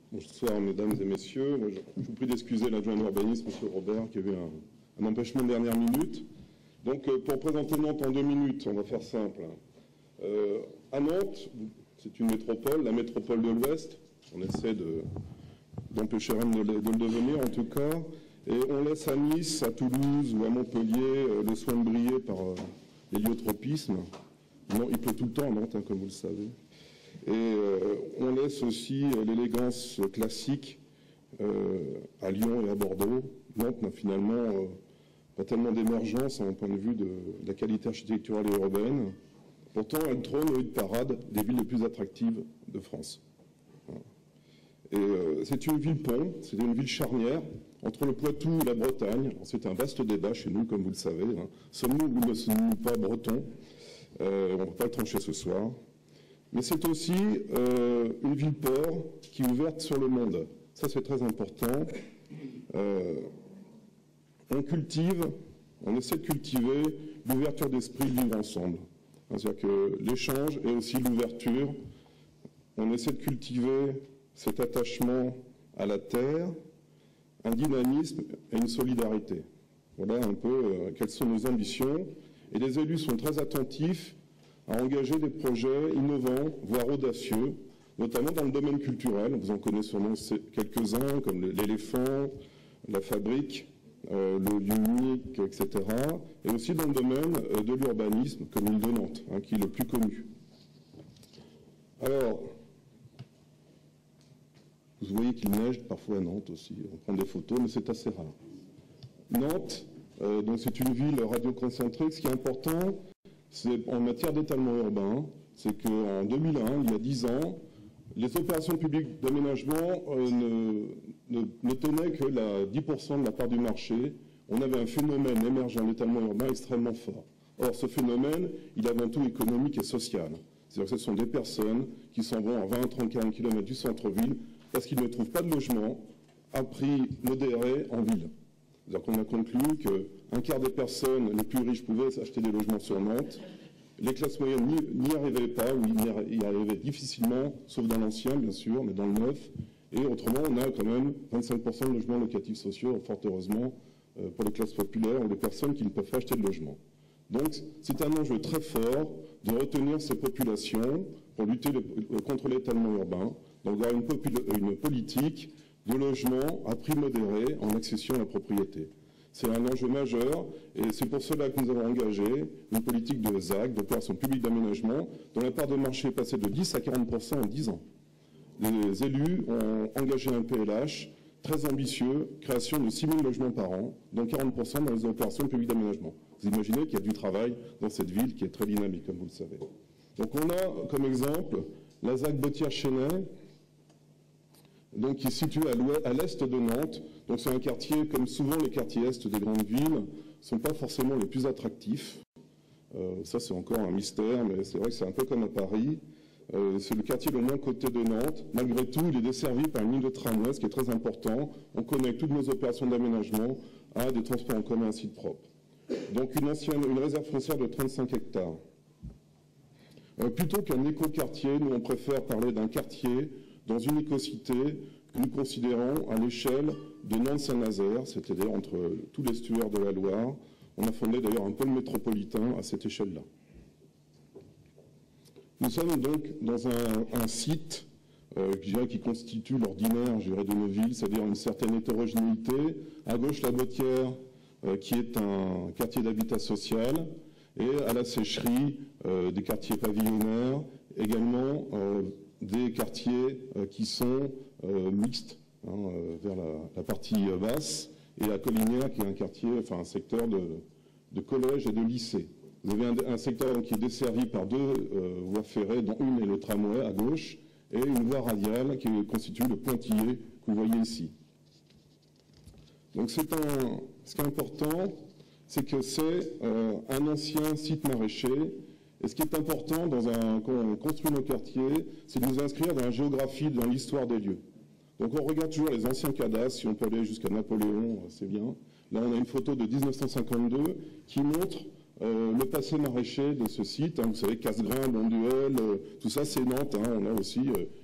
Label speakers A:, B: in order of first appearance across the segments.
A: Bonsoir, mesdames et messieurs. Je vous prie d'excuser l'adjoint à l'urbanisme, M. Robert, qui a eu un empêchement de dernière minute. Donc, pour présenter Nantes en 2 minutes, on va faire simple. À Nantes, c'est une métropole, la métropole de l'Ouest. On essaie d'empêcher Rennes de le devenir, en tout cas. Et on laisse à Nice, à Toulouse ou à Montpellier le soin de briller par l'héliotropisme. Non, il pleut tout le temps à Nantes, hein, comme vous le savez. Et on laisse aussi l'élégance classique à Lyon et à Bordeaux. Nantes n'a finalement pas tellement d'émergence d'un point de vue de la qualité architecturale et urbaine. Pourtant, elle trône au hit parade des villes les plus attractives de France. Et c'est une ville pont, c'est une ville charnière entre le Poitou et la Bretagne. C'est un vaste débat chez nous, comme vous le savez. Hein. Sommes-nous ou ne sommes-nous pas bretons? On ne va pas le trancher ce soir. Mais c'est aussi une ville-port qui est ouverte sur le monde. Ça, c'est très important. On essaie de cultiver l'ouverture d'esprit, de vivre ensemble. C'est-à-dire que l'échange et aussi l'ouverture, on essaie de cultiver cet attachement à la terre, un dynamisme et une solidarité. Voilà un peu quelles sont nos ambitions. Et les élus sont très attentifs à engager des projets innovants, voire audacieux, notamment dans le domaine culturel. Vous en connaissez sûrement quelques-uns, comme l'éléphant, la fabrique, le lieu unique, etc. Et aussi dans le domaine de l'urbanisme, comme l'île de Nantes, hein, qui est le plus connu. Alors, vous voyez qu'il neige parfois à Nantes aussi. On prend des photos, mais c'est assez rare. Nantes, donc c'est une ville radioconcentrique. Ce qui est important, c'est en matière d'étalement urbain, c'est qu'en 2001, il y a 10 ans, les opérations publiques d'aménagement ne tenaient que 10% de la part du marché. On avait un phénomène émergent d'étalement urbain extrêmement fort. Or, ce phénomène, il est avant tout économique et social. C'est-à-dire que ce sont des personnes qui s'en vont à 20, 30, 40 km du centre-ville parce qu'ils ne trouvent pas de logement à prix modéré en ville. C'est-à-dire qu'on a conclu qu'un quart des personnes les plus riches pouvaient s'acheter des logements sur Nantes. Les classes moyennes n'y arrivaient pas, ou y arrivaient difficilement, sauf dans l'ancien, bien sûr, mais dans le neuf. Et autrement, on a quand même 25% de logements locatifs sociaux, fort heureusement, pour les classes populaires ou les personnes qui ne peuvent pas acheter de logement. Donc, c'est un enjeu très fort de retenir ces populations pour lutter contre l'étalement urbain, donc avoir une politique de logement à prix modéré en accession à la propriété. C'est un enjeu majeur et c'est pour cela que nous avons engagé une politique de ZAC, d'opération publique d'aménagement, dont la part de marché est passée de 10 à 40% en 10 ans. Les élus ont engagé un PLH très ambitieux, création de 6 000 logements par an, dont 40% dans les opérations publiques d'aménagement. Vous imaginez qu'il y a du travail dans cette ville qui est très dynamique, comme vous le savez. Donc on a comme exemple la ZAC Bottière-Chénet, donc qui est situé à l'est de Nantes. Donc c'est un quartier, comme souvent les quartiers est des grandes villes, ne sont pas forcément les plus attractifs. Ça c'est encore un mystère, mais c'est vrai que c'est un peu comme à Paris. C'est le quartier le moins coté de Nantes. Malgré tout, il est desservi par une ligne de tramway, ce qui est très important. On connecte toutes nos opérations d'aménagement à des transports en commun, un site propre. Donc une réserve foncière de 35 hectares. Plutôt qu'un éco-quartier, nous on préfère parler d'un quartier dans une éco-cité que nous considérons à l'échelle de Nantes-Saint-Nazaire, c'est-à-dire entre tous les estuaires de la Loire. On a fondé d'ailleurs un pôle métropolitain à cette échelle-là. Nous sommes donc dans un site qui constitue l'ordinaire de nos villes, c'est-à-dire une certaine hétérogénéité. À gauche, la Bottière, qui est un quartier d'habitat social, et à la Sécherie, des quartiers pavillonnaires, également des quartiers qui sont mixtes, vers la partie basse, et la Collinière, qui est un quartier, enfin un secteur de collèges et de lycées. Vous avez un secteur qui est desservi par 2 voies ferrées, dont une est le tramway à gauche, et une voie radiale qui constitue le pointillé que vous voyez ici. Donc ce qui est important, c'est que c'est un ancien site maraîcher. Et ce qui est important quand on construit nos quartiers, c'est de nous inscrire dans la géographie, dans l'histoire des lieux. Donc on regarde toujours les anciens cadastres, si on peut aller jusqu'à Napoléon, c'est bien. Là on a une photo de 1952 qui montre le passé maraîcher de ce site. Vous savez, Cassegrain, Bonduel, tout ça, c'est Nantes. On a aussi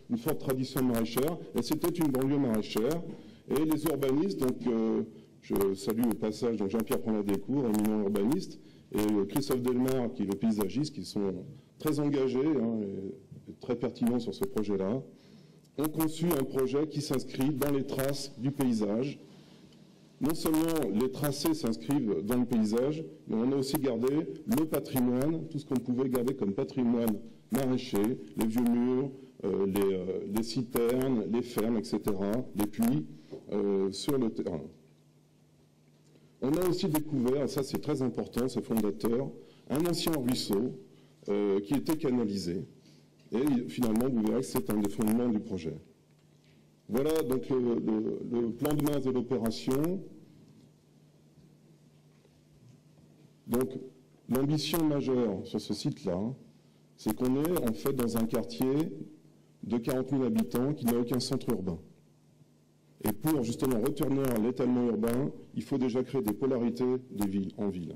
A: une forte tradition maraîchère. Et c'était une banlieue maraîchère. Et les urbanistes, donc je salue au passage Jean-Pierre Prenat-Descours, éminent urbaniste, et Christophe Delmar, qui est le paysagiste, qui sont très engagés et très pertinents sur ce projet-là, ont conçu un projet qui s'inscrit dans les traces du paysage. Non seulement les tracés s'inscrivent dans le paysage, mais on a aussi gardé le patrimoine, tout ce qu'on pouvait garder comme patrimoine maraîcher, les vieux murs, les citernes, les fermes, etc., les puits, sur le terrain. On a aussi découvert, et ça c'est très important, c'est fondateur, un ancien ruisseau qui était canalisé. Et finalement, vous verrez que c'est un des fondements du projet. Voilà donc le plan de masse de l'opération. Donc, l'ambition majeure sur ce site-là, c'est qu'on est en fait dans un quartier de 40 000 habitants qui n'a aucun centre urbain. Et pour justement retourner à l'étalement urbain, il faut déjà créer des polarités des villes, en ville.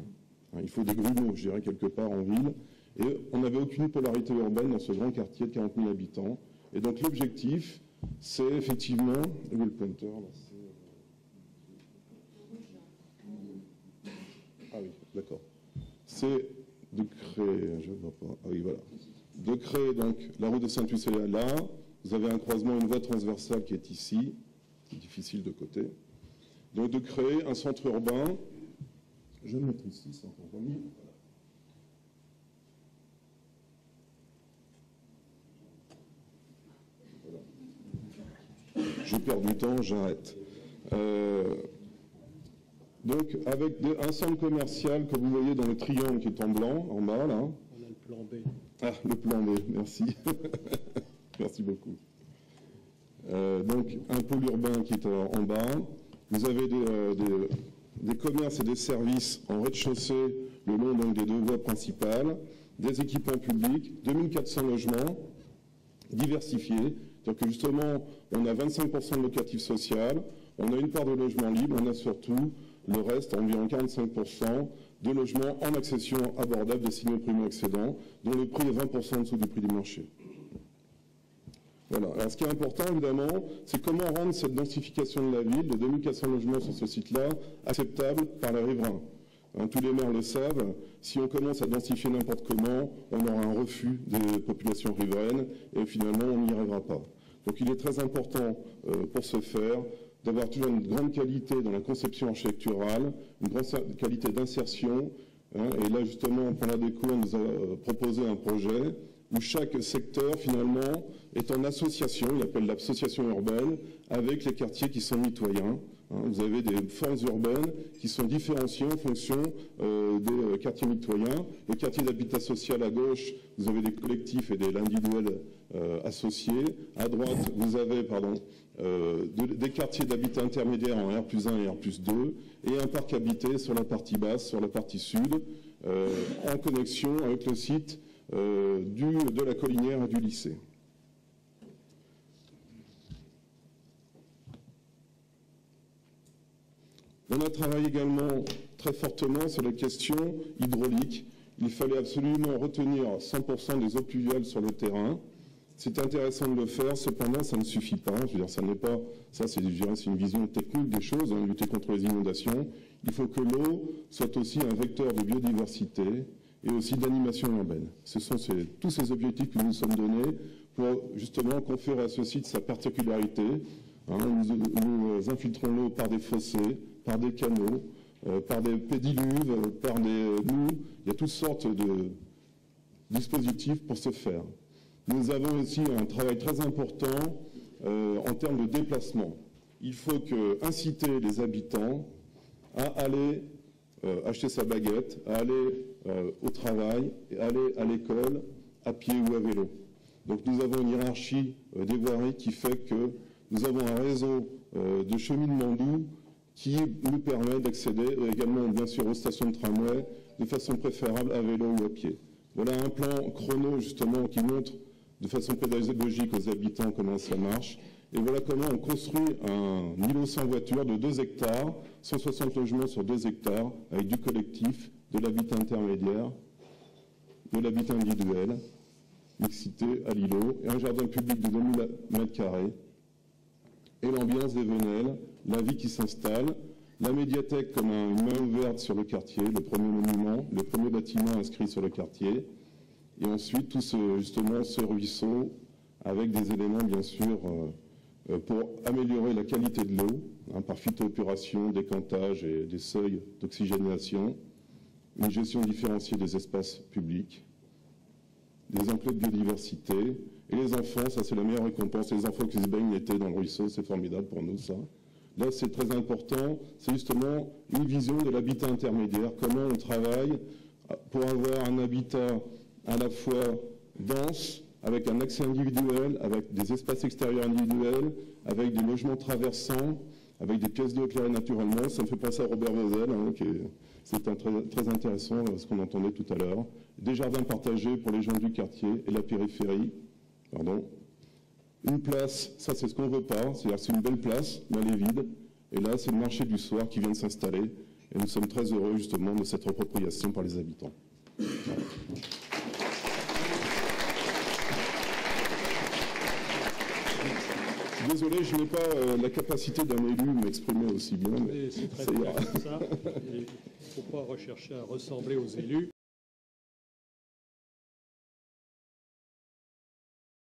A: Il faut des grumeaux, je dirais, quelque part en ville. Et on n'avait aucune polarité urbaine dans ce grand quartier de 40 000 habitants. Et donc l'objectif, c'est effectivement... Où est le pointeur là? Ah oui, d'accord. C'est de créer... Je ne vois pas. Ah oui, voilà. De créer donc la route de Saint-Luc là. Vous avez un croisement, une voie transversale qui est ici. C'est difficile de côté. Donc de créer un centre urbain. Je vais le mettre ici, sans compromis. Voilà. Je perds du temps, j'arrête. Donc avec un centre commercial que vous voyez dans le triangle qui est en blanc, en bas là.
B: On a le plan B.
A: Ah, le plan B, merci. Merci beaucoup. Donc un pôle urbain qui est en bas. Vous avez des commerces et des services en rez-de-chaussée le long donc, des deux voies principales, des équipements publics, 2400 logements diversifiés. Donc justement, on a 25% de locatif social, on a une part de logements libres, on a surtout le reste, environ 45% de logements en accession abordable destinés aux primo-accédants, dont le prix est 20% en dessous du prix du marché. Voilà. Alors, ce qui est important, évidemment, c'est comment rendre cette densification de la ville, de 2400 logements sur ce site-là, acceptable par les riverains. Tous les maires le savent, si on commence à densifier n'importe comment, on aura un refus des populations riveraines et finalement, on n'y arrivera pas. Donc, il est très important pour ce faire d'avoir toujours une grande qualité dans la conception architecturale, une grande qualité d'insertion. Et là, justement, Prenat-Descours nous a proposé un projet où chaque secteur, finalement, est en association, il appelle l'association urbaine, avec les quartiers qui sont mitoyens. Vous avez des formes urbaines qui sont différenciées en fonction des quartiers mitoyens. Le quartier d'habitat social à gauche, vous avez des collectifs et des individuels associés. À droite, vous avez des quartiers d'habitat intermédiaire en R+1 et R+2 et un parc habité sur la partie basse, sur la partie sud, en connexion avec le site de la Collinière et du lycée. On a travaillé également très fortement sur les questions hydrauliques. Il fallait absolument retenir 100% des eaux pluviales sur le terrain. C'est intéressant de le faire, cependant ça ne suffit pas. Je veux dire, ça n'est pas, ça c'est une vision technique des choses, lutter contre les inondations. Il faut que l'eau soit aussi un vecteur de biodiversité et aussi d'animation urbaine. Ce sont tous ces objectifs que nous nous sommes donnés pour justement conférer à ce site sa particularité. Nous infiltrons l'eau par des fossés, par des canaux, par des pédiluves, par des noues. Il y a toutes sortes de dispositifs pour ce faire. Nous avons aussi un travail très important en termes de déplacement. Il faut inciter les habitants à aller acheter sa baguette, à aller au travail, et aller à l'école à pied ou à vélo. Donc nous avons une hiérarchie des voiries qui fait que nous avons un réseau de cheminement doux qui nous permet d'accéder également bien sûr aux stations de tramway de façon préférable à vélo ou à pied. Voilà un plan chrono justement qui montre de façon pédagogique aux habitants comment ça marche. Et voilà comment on construit un îlot sans voiture de 2 hectares, 160 logements sur 2 hectares, avec du collectif de l'habitat intermédiaire, de l'habitat individuel, mixité à l'îlot, et un jardin public de 2000 m², et l'ambiance des Venelles, la vie qui s'installe, la médiathèque comme une main ouverte sur le quartier, le premier monument, le premier bâtiment inscrit sur le quartier, et ensuite tout justement ce ruisseau avec des éléments bien sûr pour améliorer la qualité de l'eau, par phytoépuration, décantage et des seuils d'oxygénation, une gestion différenciée des espaces publics, des enclos de biodiversité, et les enfants, ça c'est la meilleure récompense, les enfants qui se baignent l'été dans le ruisseau, c'est formidable pour nous ça. Là c'est très important, c'est justement une vision de l'habitat intermédiaire, comment on travaille pour avoir un habitat à la fois dense, avec un accès individuel, avec des espaces extérieurs individuels, avec des logements traversants, avec des pièces d'eau éclairées naturellement. Ça me fait penser à Robert Vauzel, c'est très intéressant ce qu'on entendait tout à l'heure. Des jardins partagés pour les gens du quartier et la périphérie. Pardon. Une place, ça c'est ce qu'on ne veut pas, c'est-à-dire c'est une belle place, mais elle est vide. Et là, c'est le marché du soir qui vient de s'installer. Et nous sommes très heureux justement de cette appropriation par les habitants. Voilà. Désolé, je n'ai pas la capacité d'un élu de m'exprimer aussi bien.
B: C'est très bien ça. Il ne faut pas rechercher à ressembler aux élus.